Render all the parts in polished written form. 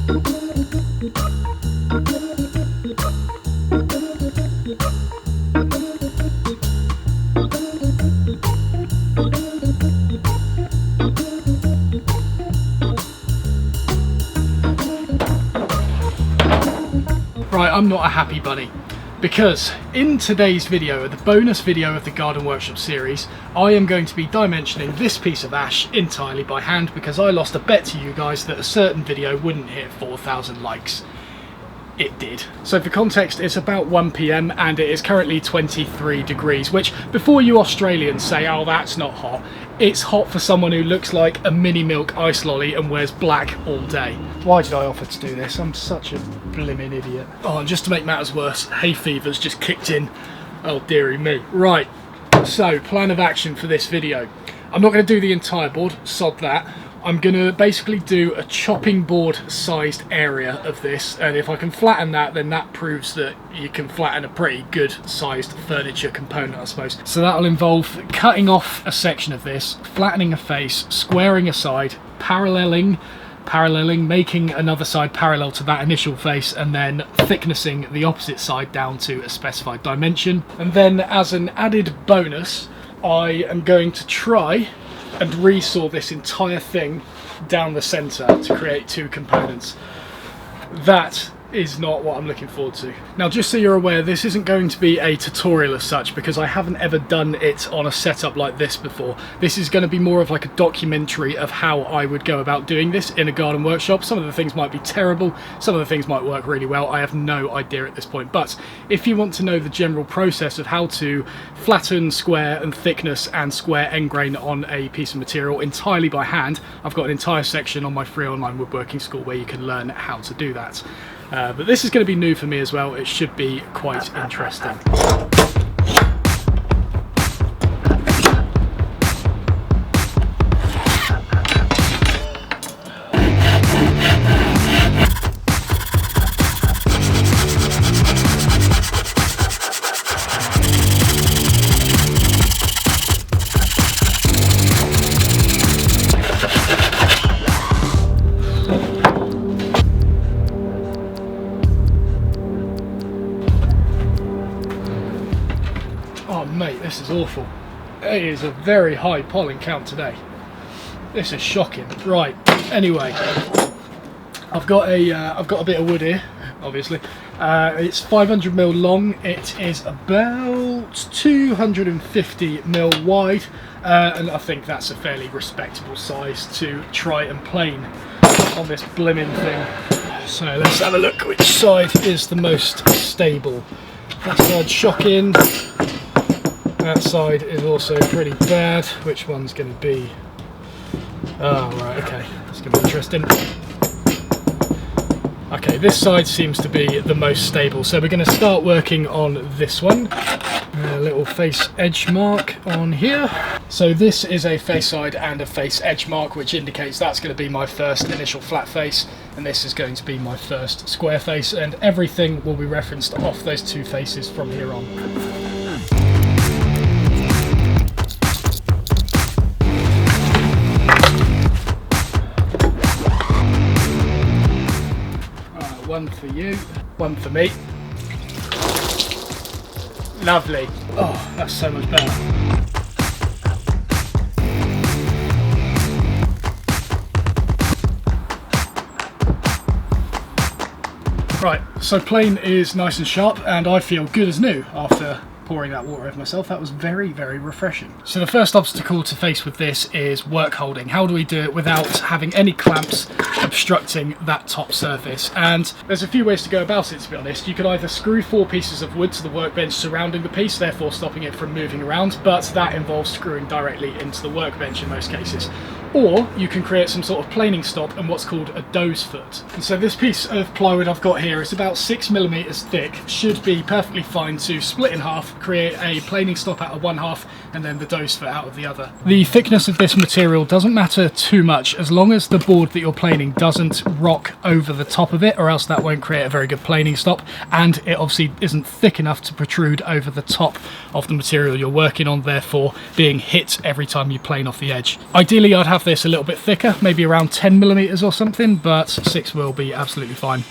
Right, I'm not a happy bunny, because in today's video, the bonus video of the Garden Workshop series, I am going to be dimensioning this piece of ash entirely by hand, because I lost a bet to you guys that a certain video wouldn't hit 4,000 likes. It did. So for context, it's about 1 PM and it is currently 23 degrees, which before you Australians say, oh, that's not hot, it's hot for someone who looks like a mini milk ice lolly and wears black all day. Why did I offer to do this? I'm such a blimmin' idiot. Oh, and just to make matters worse, hay fever's just kicked in. Oh, dearie me. Right, so plan of action for this video. I'm not going to do the entire board, sod that. I'm going to basically do a chopping board sized area of this, and if I can flatten that, then that proves that you can flatten a pretty good sized furniture component, I suppose. So that'll involve cutting off a section of this, flattening a face, squaring a side, paralleling, making another side parallel to that initial face, and then thicknessing the opposite side down to a specified dimension. And then as an added bonus, I am going to try and resaw this entire thing down the centre to create two components. That is not what I'm looking forward to. Now, just so you're aware, this isn't going to be a tutorial as such, because I haven't ever done it on a setup like this before. This is going to be more of like a documentary of how I would go about doing this in a garden workshop. Some of the things might be terrible, some of the things might work really well. I have no idea at this point, but if you want to know the general process of how to flatten, square and thickness and square end grain on a piece of material entirely by hand, I've got an entire section on my free online woodworking school where you can learn how to do that. But this is going to be new for me as well. It should be quite interesting. Oh mate, this is awful. It is a very high pollen count today. This is shocking. Right, anyway, I've got a bit of wood here, obviously. It's 500mm long. It is about 250mm wide, and I think that's a fairly respectable size to try and plane on this blimmin' thing. So let's have a look which side is the most stable. That side's shocking. That side is also pretty bad. Which one's going to be? Oh, right, okay. It's going to be interesting. Okay, this side seems to be the most stable, so we're going to start working on this one. A little face edge mark on here. So this is a face side and a face edge mark, which indicates that's going to be my first initial flat face, and this is going to be my first square face, and everything will be referenced off those two faces from here on. One for you, one for me. Lovely. Oh, that's so much better. Right, so plane is nice and sharp, and I feel good as new after pouring that water over myself. That was very, very refreshing. So the first obstacle to face with this is work holding. How do we do it without having any clamps obstructing that top surface? And there's a few ways to go about it, to be honest. You could either screw 4 pieces of wood to the workbench surrounding the piece, therefore stopping it from moving around, but that involves screwing directly into the workbench in most cases. Or you can create some sort of planing stop and what's called a doze foot. And so this piece of plywood I've got here is about 6mm thick, should be perfectly fine to split in half, create a planing stop out of one half and then the doze foot out of the other. The thickness of this material doesn't matter too much as long as the board that you're planing doesn't rock over the top of it, or else that won't create a very good planing stop, and it obviously isn't thick enough to protrude over the top of the material you're working on, therefore being hit every time you plane off the edge. Ideally I'd have have this a little bit thicker, maybe around 10mm or something, but 6 will be absolutely fine.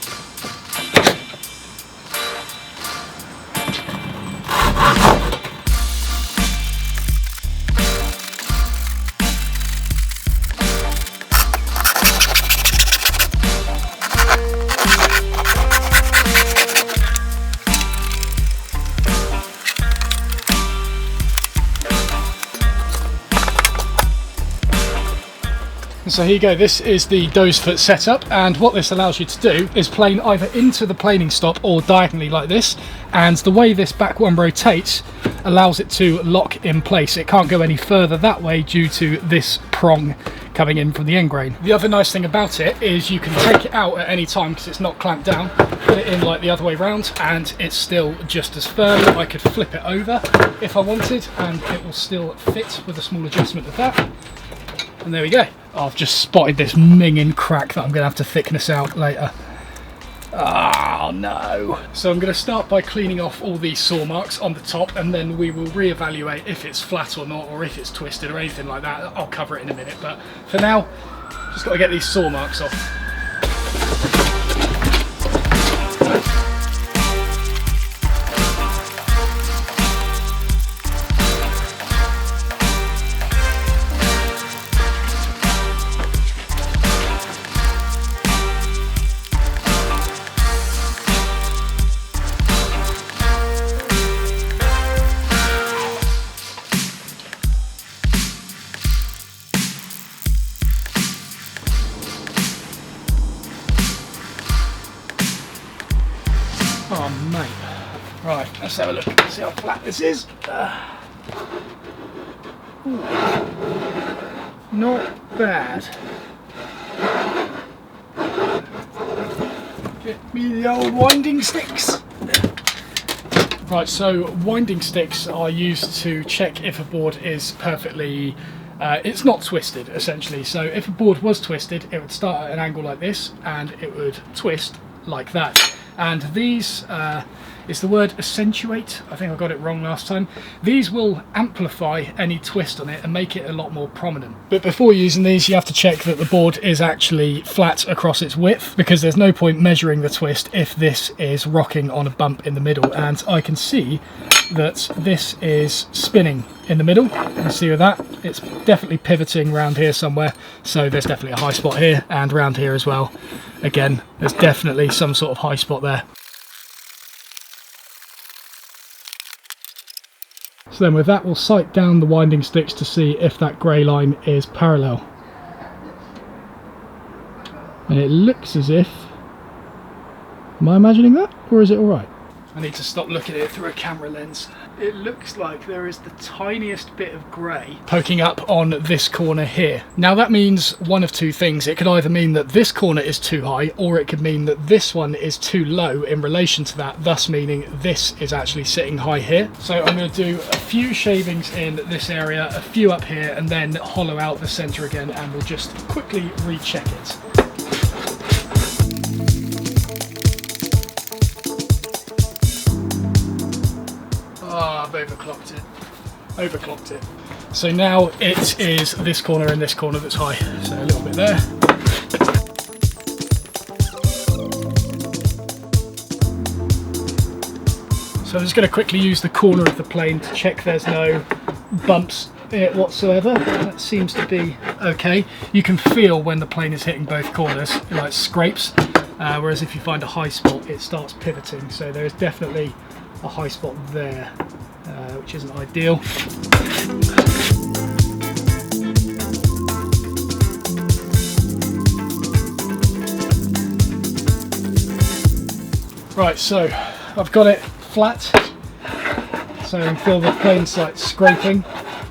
So here you go, this is the doze foot setup, and what this allows you to do is plane either into the planing stop or diagonally like this, and the way this back one rotates allows it to lock in place. It can't go any further that way due to this prong coming in from the end grain. The other nice thing about it is you can take it out at any time because it's not clamped down, put it in like the other way round, and it's still just as firm. I could flip it over if I wanted and it will still fit with a small adjustment of that. And there we go. I've just spotted this minging crack that I'm going to have to thicken this out later. Oh no. So I'm going to start by cleaning off all these saw marks on the top, and then we will reevaluate if it's flat or not, or if it's twisted or anything like that. I'll cover it in a minute, but for now, just got to get these saw marks off. Oh mate, right, let's have a look, see how flat this is. Not bad. Get me the old winding sticks. Right, so winding sticks are used to check if a board is perfectly, it's not twisted essentially. So if a board was twisted, it would start at an angle like this and it would twist like that. And these, is the word accentuate? I think I got it wrong last time. These will amplify any twist on it and make it a lot more prominent. But before using these, you have to check that the board is actually flat across its width, because there's no point measuring the twist if this is rocking on a bump in the middle. And I can see that this is spinning in the middle. You can see with that, it's definitely pivoting around here somewhere. So there's definitely a high spot here and around here as well. Again, there's definitely some sort of high spot there. So then with that, we'll sight down the winding sticks to see if that grey line is parallel. And it looks as if... Am I imagining that? Or is it alright? I need to stop looking at it through a camera lens. It looks like there is the tiniest bit of grey poking up on this corner here. Now that means one of two things. It could either mean that this corner is too high, or it could mean that this one is too low in relation to that, thus meaning this is actually sitting high here. So I'm going to do a few shavings in this area, a few up here, and then hollow out the centre again, and we'll just quickly recheck it. I've overclocked it. So now it is this corner and this corner that's high. So a little bit there. So I'm just going to quickly use the corner of the plane to check there's no bumps in it whatsoever. That seems to be okay. You can feel when the plane is hitting both corners, like scrapes, whereas if you find a high spot, it starts pivoting. So there is definitely a high spot there, which isn't ideal. Right, so I've got it flat, so I can feel the plane's like scraping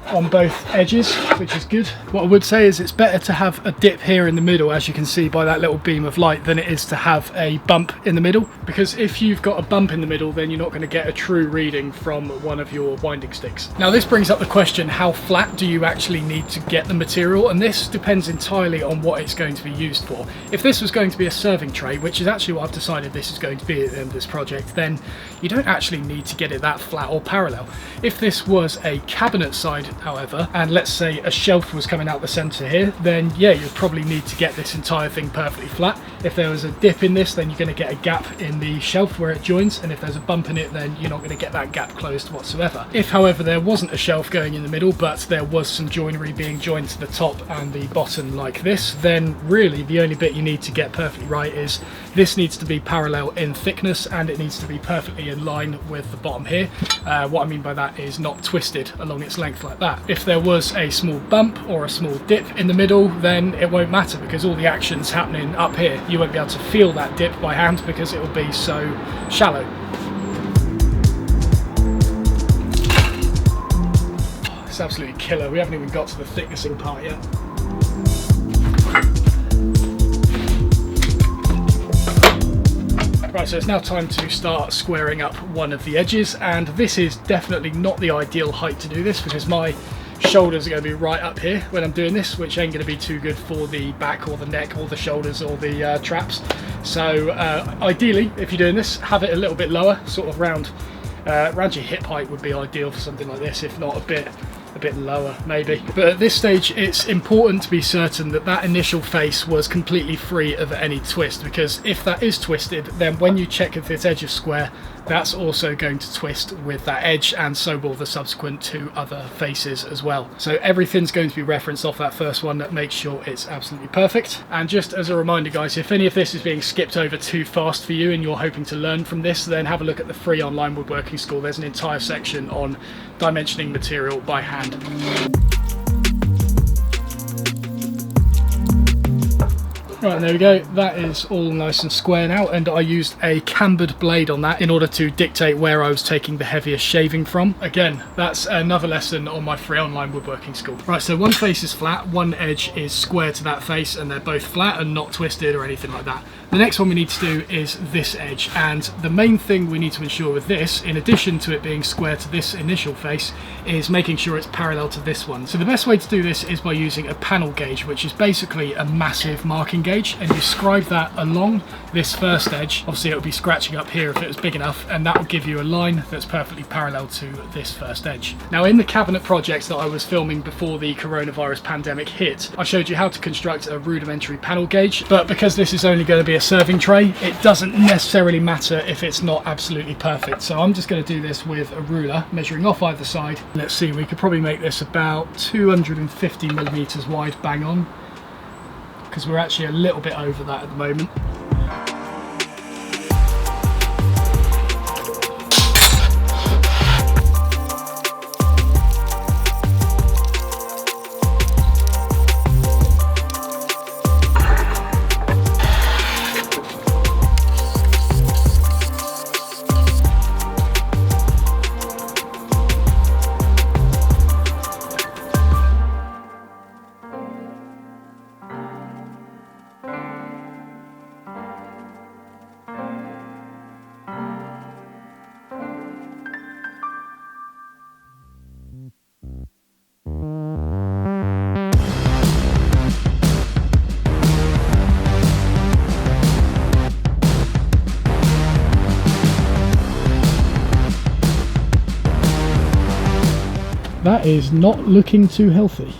on both edges, which is good. What I would say is it's better to have a dip here in the middle, as you can see by that little beam of light, than it is to have a bump in the middle, because if you've got a bump in the middle, then you're not going to get a true reading from one of your winding sticks. Now this brings up the question, how flat do you actually need to get the material? And this depends entirely on what it's going to be used for. If this was going to be a serving tray, which is actually what I've decided this is going to be at the end of this project, then you don't actually need to get it that flat or parallel. If this was a cabinet side however, and let's say a shelf was coming out the center here, then yeah, you'd probably need to get this entire thing perfectly flat. If there was a dip in this, then you're going to get a gap in the shelf where it joins, and if there's a bump in it, then you're not going to get that gap closed whatsoever. If however there wasn't a shelf going in the middle, but there was some joinery being joined to the top and the bottom like this, then really the only bit you need to get perfectly right is this needs to be parallel in thickness, and it needs to be perfectly in line with the bottom here. What I mean by that is not twisted along its length like that. If there was a small bump or a small dip in the middle, then it won't matter because all the action's happening up here. You won't be able to feel that dip by hand because it will be so shallow. Oh, it's absolutely killer. We haven't even got to the thicknessing part yet. Right, so it's now time to start squaring up one of the edges, and this is definitely not the ideal height to do this because my shoulders are going to be right up here when I'm doing this, which ain't going to be too good for the back or the neck or the shoulders or the traps. So ideally, if you're doing this, have it a little bit lower, sort of around your hip height would be ideal for something like this, if not a bit lower maybe. But at this stage it's important to be certain that that initial face was completely free of any twist, because if that is twisted, then when you check if this edge is square, that's also going to twist with that edge, and so will the subsequent two other faces as well. So everything's going to be referenced off that first one. That makes sure it's absolutely perfect. And just as a reminder guys, if any of this is being skipped over too fast for you and you're hoping to learn from this, then have a look at the free online woodworking school. There's an entire section on dimensioning material by hand. Right, there we go. That is all nice and square now, and I used a cambered blade on that in order to dictate where I was taking the heaviest shaving from. Again, that's another lesson on my free online woodworking school. Right, so one face is flat, one edge is square to that face, and they're both flat and not twisted or anything like that. The next one we need to do is this edge, and the main thing we need to ensure with this, in addition to it being square to this initial face, is making sure it's parallel to this one. So the best way to do this is by using a panel gauge, which is basically a massive marking gauge, and you scribe that along this first edge. Obviously it would be scratching up here if it was big enough, and that will give you a line that's perfectly parallel to this first edge. Now in the cabinet projects that I was filming before the coronavirus pandemic hit, I showed you how to construct a rudimentary panel gauge, but because this is only going to be a serving tray, it doesn't necessarily matter if it's not absolutely perfect. So I'm just going to do this with a ruler, measuring off either side. Let's see, we could probably make this about 250 millimeters wide, bang on, because we're actually a little bit over that at the moment. That is not looking too healthy.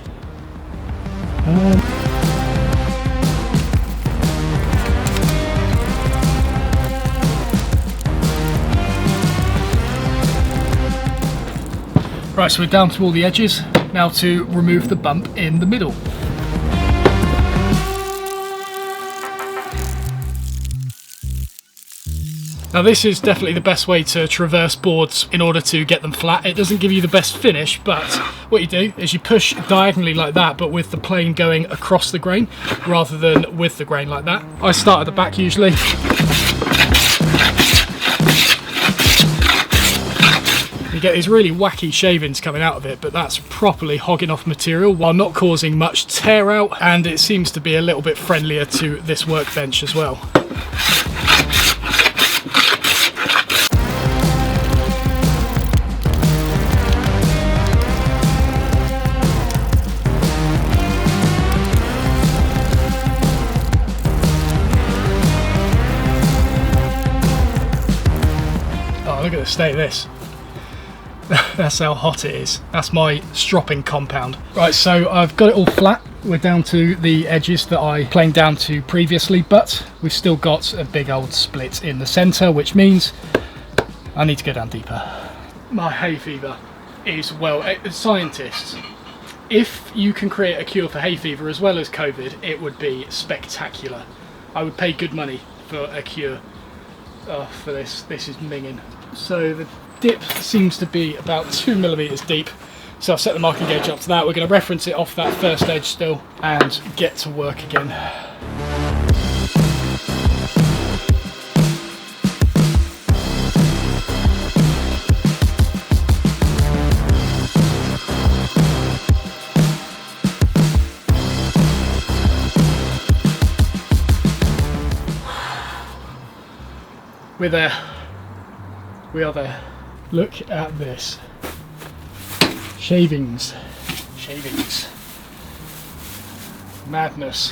Right, so we're down to all the edges. Now to remove the bump in the middle. Now this is definitely the best way to traverse boards in order to get them flat. It doesn't give you the best finish, but what you do is you push diagonally like that, but with the plane going across the grain rather than with the grain like that. I start at the back usually. You get these really wacky shavings coming out of it, but that's properly hogging off material while not causing much tear out, and it seems to be a little bit friendlier to this workbench as well. Look at the state of this. That's how hot it is. That's my stropping compound. Right, so I've got it all flat. We're down to the edges that I planed down to previously, but we've still got a big old split in the centre, which means I need to go down deeper. My hay fever is, well, scientists, if you can create a cure for hay fever as well as COVID, it would be spectacular. I would pay good money for a cure for this. This is minging. So the dip seems to be about 2 millimeters deep. So I've set the marking gauge up to that. We're going to reference it off that first edge still and get to work again. We're there. We are there. Look at this. Shavings. Shavings. Madness.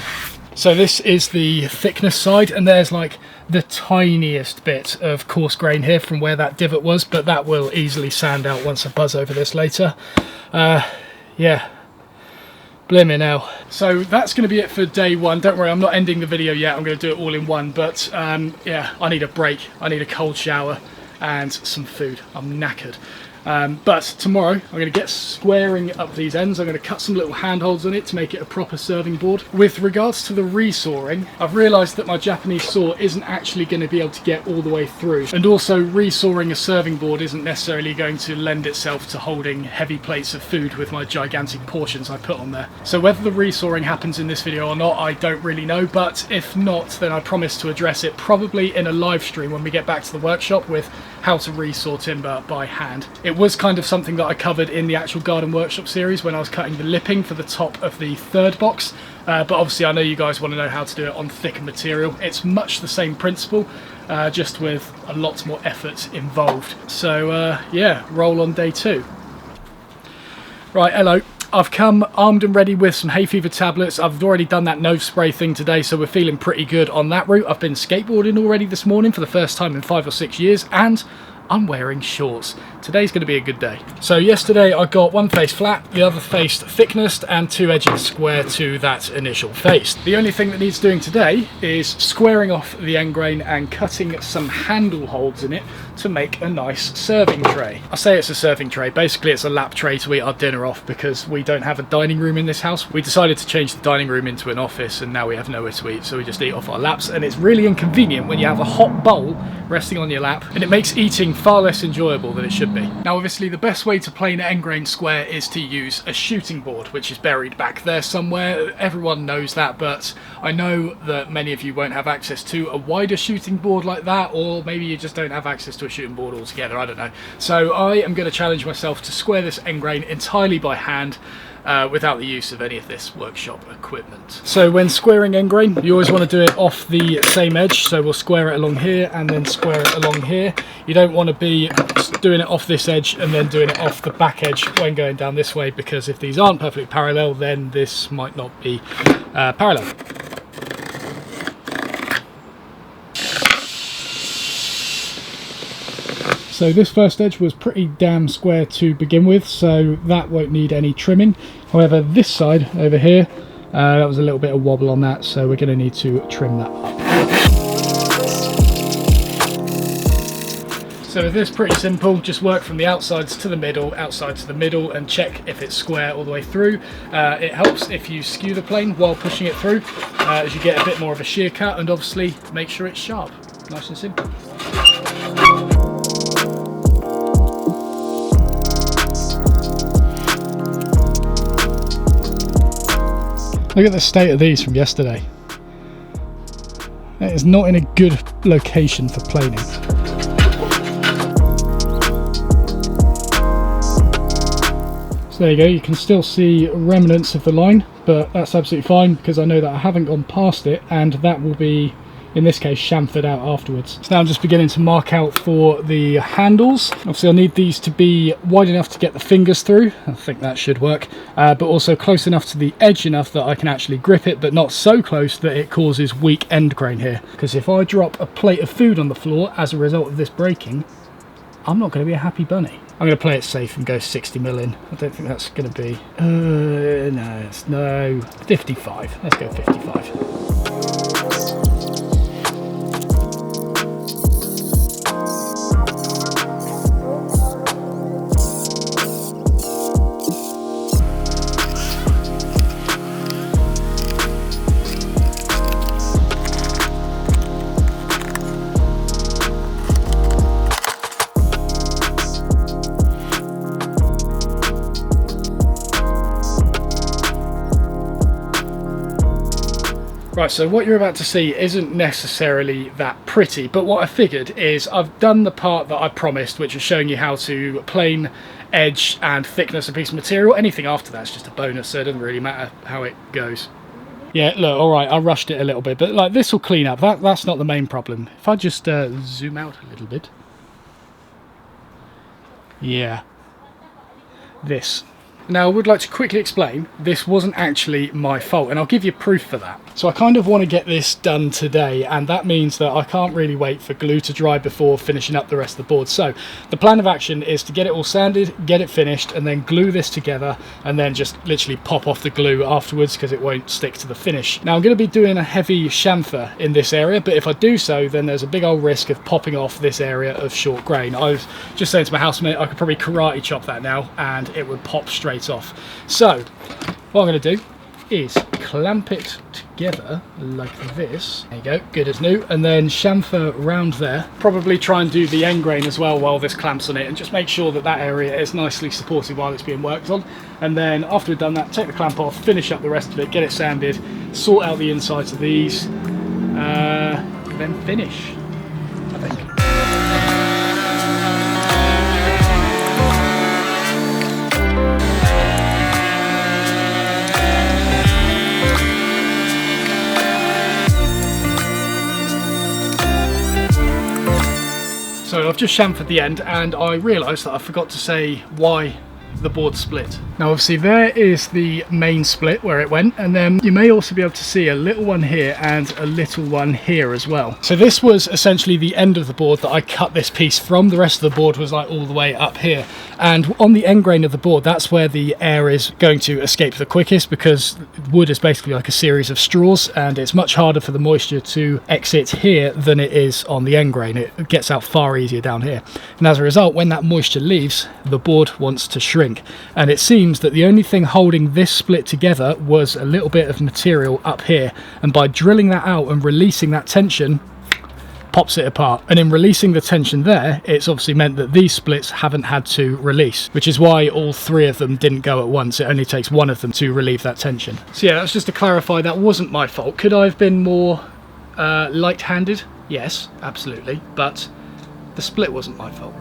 So this is the thickness side, and there's like the tiniest bit of coarse grain here from where that divot was, but that will easily sand out once I buzz over this later. Yeah. Blimey now. So that's going to be it for day one. Don't worry, I'm not ending the video yet. I'm going to do it all in one, but yeah, I need a break. I need a cold shower and some food. I'm knackered. But tomorrow I'm going to get squaring up these ends. I'm going to cut some little handholds on it to make it a proper serving board. With regards to the resawing, I've realised that my Japanese saw isn't actually going to be able to get all the way through, and also resawing a serving board isn't necessarily going to lend itself to holding heavy plates of food with my gigantic portions I put on there. So whether the resawing happens in this video or not, I don't really know, but if not, then I promise to address it probably in a live stream when we get back to the workshop with how to resaw timber by hand. It was kind of something that I covered in the actual garden workshop series when I was cutting the lipping for the top of the third box, but obviously I know you guys want to know how to do it on thicker material. It's much the same principle, just with a lot more effort involved. So yeah, roll on day two. Right, hello. I've come armed and ready with some hay fever tablets. I've already done that nose spray thing today, so we're feeling pretty good on that route. I've been skateboarding already this morning for the first time in 5 or 6 years, and I'm wearing shorts. Today's going to be a good day. So yesterday I got one face flat, the other face thicknessed, and 2 edges square to that initial face. The only thing that needs doing today is squaring off the end grain and cutting some handle holds in it to make a nice serving tray. I say it's a serving tray, basically it's a lap tray to eat our dinner off because we don't have a dining room in this house. We decided to change the dining room into an office and now we have nowhere to eat, so we just eat off our laps, and it's really inconvenient when you have a hot bowl resting on your lap, and it makes eating far less enjoyable than it should be. Now obviously the best way to plane an end grain square is to use a shooting board, which is buried back there somewhere. Everyone knows that, but I know that many of you won't have access to a wider shooting board like that, or maybe you just don't have access to a shooting board altogether, I don't know. So I am going to challenge myself to square this end grain entirely by hand, without the use of any of this workshop equipment. So when squaring end grain, you always want to do it off the same edge, so we'll square it along here and then square it along here. You don't want to be doing it off this edge and then doing it off the back edge when going down this way, because if these aren't perfectly parallel, then this might not be parallel. So this first edge was pretty damn square to begin with, so that won't need any trimming. However, this side over here, that was a little bit of wobble on that, so we're going to need to trim that up. So with this, pretty simple, just work from the outsides to the middle, outside to the middle, and check if it's square all the way through. It helps if you skew the plane while pushing it through, as you get a bit more of a shear cut, and obviously make sure it's sharp. Nice and simple. Look at the state of these from yesterday. It is not in a good location for planing. So there you go, you can still see remnants of the line, but that's absolutely fine because I know that I haven't gone past it, and that will be, in this case, chamfered out afterwards. So now I'm just beginning to mark out for the handles. Obviously I need these to be wide enough to get the fingers through. I think that should work, but also close enough to the edge enough that I can actually grip it, but not so close that it causes weak end grain here. Because if I drop a plate of food on the floor as a result of this breaking, I'm not going to be a happy bunny. I'm going to play it safe and go 60mm in. I don't think that's going to be... no, 55. Let's go 55. Right, so what you're about to see isn't necessarily that pretty, but what I figured is I've done the part that I promised, which is showing you how to plane, edge and thickness a piece of material. Anything after that's just a bonus, so it doesn't really matter how it goes. Yeah, look, alright, I rushed it a little bit, but like this will clean up. That's not the main problem. If I just zoom out a little bit. Yeah. This. Now, I would like to quickly explain, this wasn't actually my fault, and I'll give you proof for that. So I kind of want to get this done today, and that means that I can't really wait for glue to dry before finishing up the rest of the board. So the plan of action is to get it all sanded, get it finished, and then glue this together, and then just literally pop off the glue afterwards because it won't stick to the finish. Now, I'm going to be doing a heavy chamfer in this area, but if I do so, then there's a big old risk of popping off this area of short grain. I was just saying to my housemate, I could probably karate chop that now, and it would pop straight off. So what I'm going to do is clamp it together like this. There you go, good as new. And then chamfer round there. Probably try and do the end grain as well while this clamps on it, and just make sure that that area is nicely supported while it's being worked on. And then after we've done that, take the clamp off, finish up the rest of it, get it sanded, sort out the insides of these, then finish, I think. So I've just chamfered the end, and I realised that I forgot to say why the board split. Now obviously there is the main split where it went, and then you may also be able to see a little one here and a little one here as well. So this was essentially the end of the board that I cut this piece from. The rest of the board was like all the way up here, and on the end grain of the board, that's where the air is going to escape the quickest, because wood is basically like a series of straws, and it's much harder for the moisture to exit here than it is on the end grain. It gets out far easier down here, and as a result, when that moisture leaves, the board wants to shrink. And it seems that the only thing holding this split together was a little bit of material up here, and by drilling that out and releasing that tension, pops it apart. And in releasing the tension there, it's obviously meant that these splits haven't had to release, which is why all three of them didn't go at once. It only takes one of them to relieve that tension. So yeah, that's just to clarify, that wasn't my fault. Could I have been more light-handed? Yes, absolutely, but the split wasn't my fault.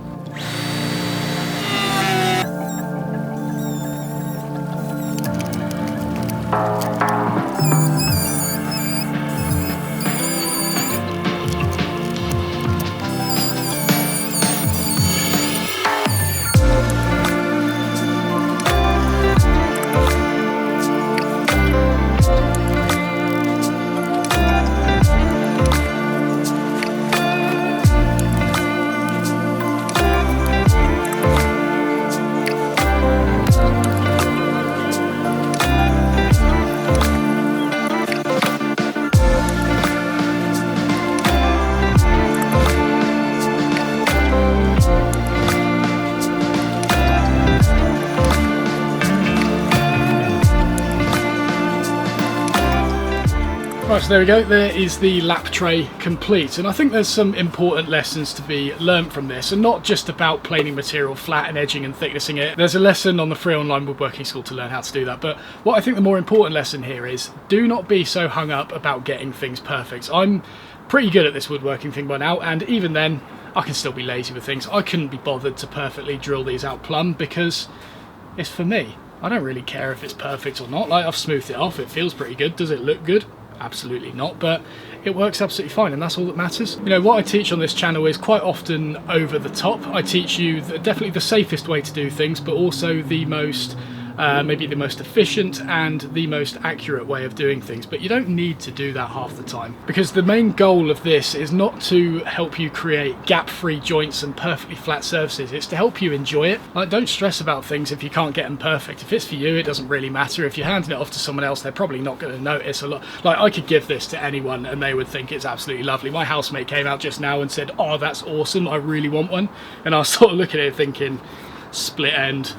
Right, so there we go, there is the lap tray complete, and I think there's some important lessons to be learnt from this, and not just about planing material flat and edging and thicknessing it. There's a lesson on the free online Woodworking School to learn how to do that, but what I think the more important lesson here is, do not be so hung up about getting things perfect. I'm pretty good at this woodworking thing by now, and even then I can still be lazy with things. I couldn't be bothered to perfectly drill these out plumb because it's for me. I don't really care if it's perfect or not. Like, I've smoothed it off, it feels pretty good. Does it look good? Absolutely not, but it works absolutely fine, and that's all that matters. You know, what I teach on this channel is quite often over the top. I teach you definitely the safest way to do things, but also the most maybe the most efficient and the most accurate way of doing things, but you don't need to do that half the time, because the main goal of this is not to help you create gap-free joints and perfectly flat surfaces. It's to help you enjoy it. Like, don't stress about things if you can't get them perfect. If it's for you, it doesn't really matter. If you're handing it off to someone else, they're probably not going to notice a lot. Like, I could give this to anyone and they would think it's absolutely lovely. My housemate came out just now and said, "Oh, that's awesome, I really want one." And I was sort of looking at it thinking, split end,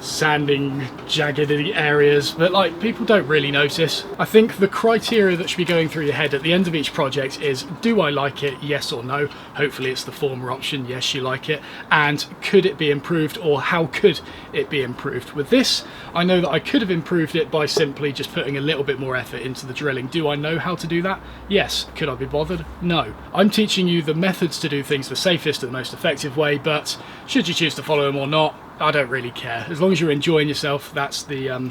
sanding jagged areas, but like, people don't really notice. I think the criteria that should be going through your head at the end of each project is, do I like it, yes or no? Hopefully it's the former option, yes, you like it, and could it be improved, or how could it be improved? With this, I know that I could have improved it by simply just putting a little bit more effort into the drilling. Do I know how to do that? Yes. Could I be bothered? No. I'm teaching you the methods to do things the safest and the most effective way, but should you choose to follow them or not, I don't really care. As long as you're enjoying yourself, that's the I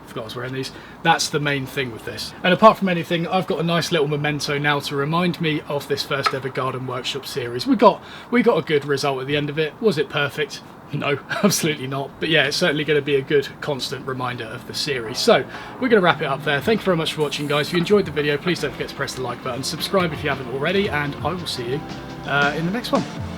forgot I was wearing these. That's the main thing with this. And apart from anything, I've got a nice little memento now to remind me of this first ever garden workshop series. We got a good result at the end of it. Was it perfect? No, absolutely not. But yeah, it's certainly going to be a good constant reminder of the series. So we're going to wrap it up there. Thank you very much for watching, guys. If you enjoyed the video, please don't forget to press the like button, subscribe if you haven't already, and I will see you in the next one.